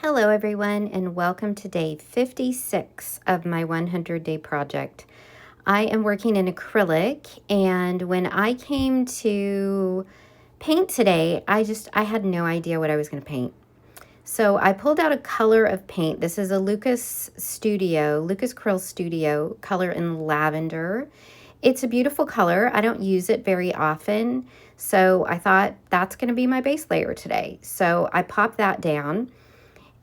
Hello everyone, and welcome to day 56 of my 100-day project. I am working in acrylic, and when I came to paint today, I had no idea what I was going to paint. So I pulled out a color of paint. This is a Lukas Cryl Studio color in lavender. It's a beautiful color. I don't use it very often, so I thought that's going to be my base layer today. So I popped that down.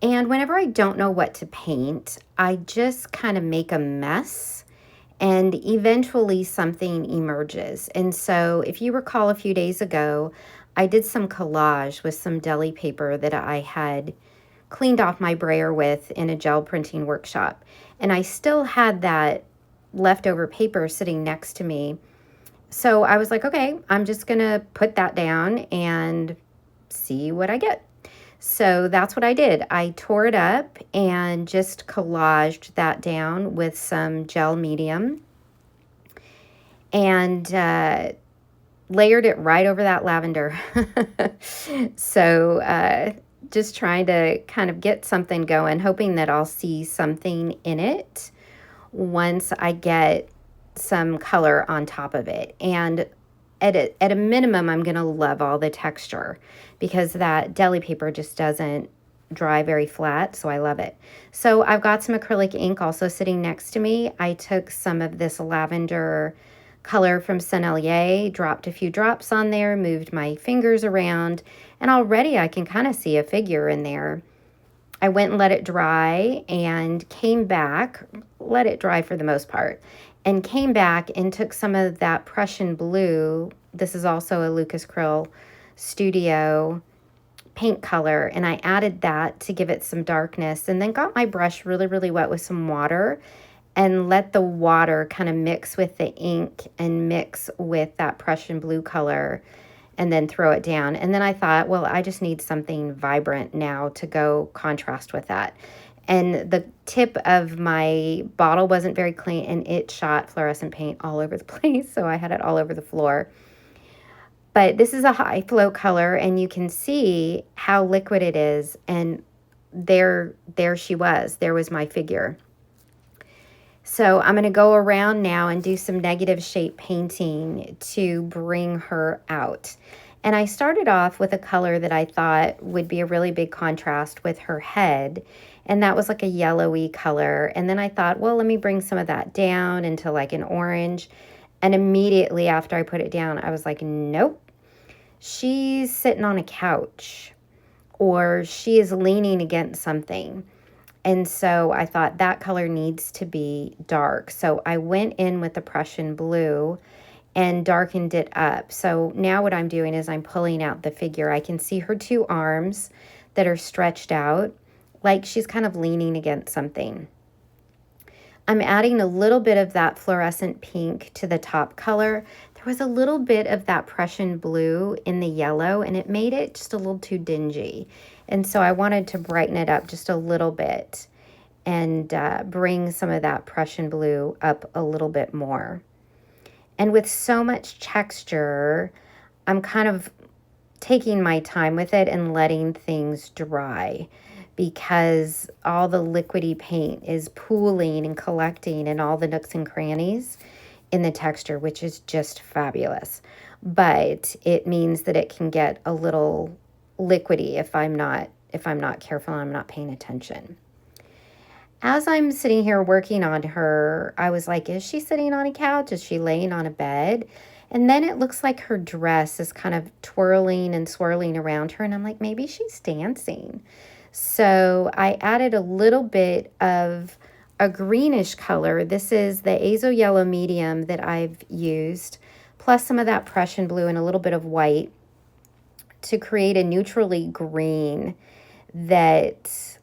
And whenever I don't know what to paint, I just kind of make a mess and eventually something emerges. And so if you recall a few days ago, I did some collage with some deli paper that I had cleaned off my brayer with in a gel printing workshop. And I still had that leftover paper sitting next to me. So I was like, okay, I'm just gonna put that down and see what I get. So that's what I did. I tore it up and just collaged that down with some gel medium and layered it right over that lavender. So just trying to kind of get something going, hoping that I'll see something in it once I get some color on top of it. And at a minimum, I'm going to love all the texture because that deli paper just doesn't dry very flat, so I love it. So I've got some acrylic ink also sitting next to me. I took some of this lavender color from Sennelier, dropped a few drops on there, moved my fingers around, and already I can kind of see a figure in there. I went and let it dry and came back, let it dry for the most part, and came back and took some of that Prussian blue. This is also a Lukas Cryl Studio paint color, and I added that to give it some darkness, and then got my brush really, really wet with some water and let the water kind of mix with the ink and mix with that Prussian blue color and then throw it down. And then I thought, well, I just need something vibrant now to go contrast with that. And the tip of my bottle wasn't very clean, and it shot fluorescent paint all over the place, so I had it all over the floor. But this is a high flow color, and you can see how liquid it is, and there she was. There was my figure. So I'm going to go around now and do some negative shape painting to bring her out. And I started off with a color that I thought would be a really big contrast with her head. And that was like a yellowy color. And then I thought, well, let me bring some of that down into like an orange. And immediately after I put it down, I was like, nope, she's sitting on a couch or she is leaning against something. And so I thought that color needs to be dark. So I went in with the Prussian blue and darkened it up. So now what I'm doing is I'm pulling out the figure. I can see her two arms that are stretched out, like she's kind of leaning against something. I'm adding a little bit of that fluorescent pink to the top color. There was a little bit of that Prussian blue in the yellow, and it made it just a little too dingy. And so I wanted to brighten it up just a little bit and bring some of that Prussian blue up a little bit more. And with so much texture, I'm kind of taking my time with it and letting things dry because all the liquidy paint is pooling and collecting in all the nooks and crannies in the texture, which is just fabulous. But it means that it can get a little liquidy if I'm not careful and I'm not paying attention. As I'm sitting here working on her, I was like, is she sitting on a couch? Is she laying on a bed? And then it looks like her dress is kind of twirling and swirling around her. And I'm like, maybe she's dancing. So I added a little bit of a greenish color. This is the Azo Yellow Medium that I've used, plus some of that Prussian blue and a little bit of white to create a neutrally green that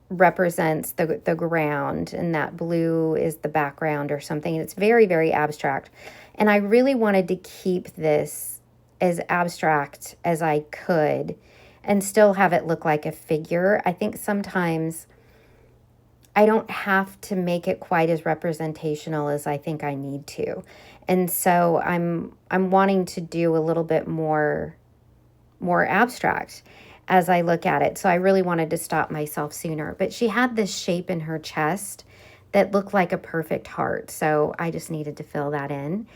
represents the ground, and that blue is the background or something. It's very, very abstract. And I really wanted to keep this as abstract as I could and still have it look like a figure. I think sometimes I don't have to make it quite as representational as I think I need to. And so I'm wanting to do a little bit more abstract. as I look at it. So I really wanted to stop myself sooner. But she had this shape in her chest that looked like a perfect heart. So I just needed to fill that in.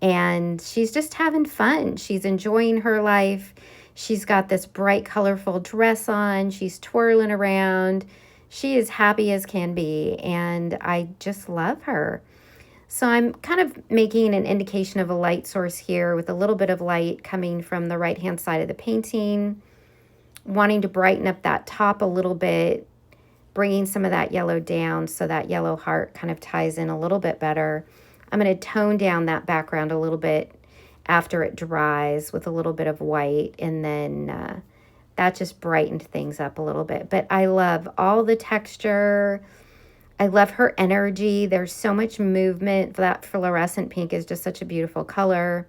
And she's just having fun. She's enjoying her life. She's got this bright, colorful dress on. She's twirling around. She is happy as can be. And I just love her. So I'm kind of making an indication of a light source here with a little bit of light coming from the right-hand side of the painting, wanting to brighten up that top a little bit, bringing some of that yellow down so that yellow heart kind of ties in a little bit better. I'm going to tone down that background a little bit after it dries with a little bit of white, and then that just brightened things up a little bit. But I love all the texture. I love her energy. There's so much movement. That fluorescent pink is just such a beautiful color.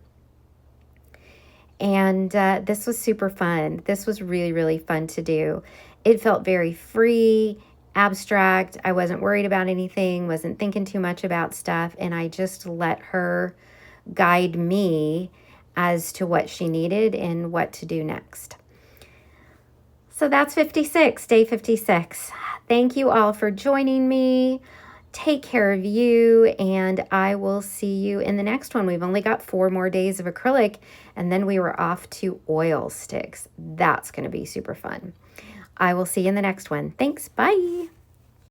And this was super fun. This was really, really fun to do. It felt very free, abstract. I wasn't worried about anything, wasn't thinking too much about stuff. And I just let her guide me as to what she needed and what to do next. So that's 56, day 56. Thank you all for joining me. Take care of you, and I will see you in the next one. We've only got 4 more days of acrylic, and then we were off to oil sticks. That's going to be super fun. I will see you in the next one. Thanks. Bye.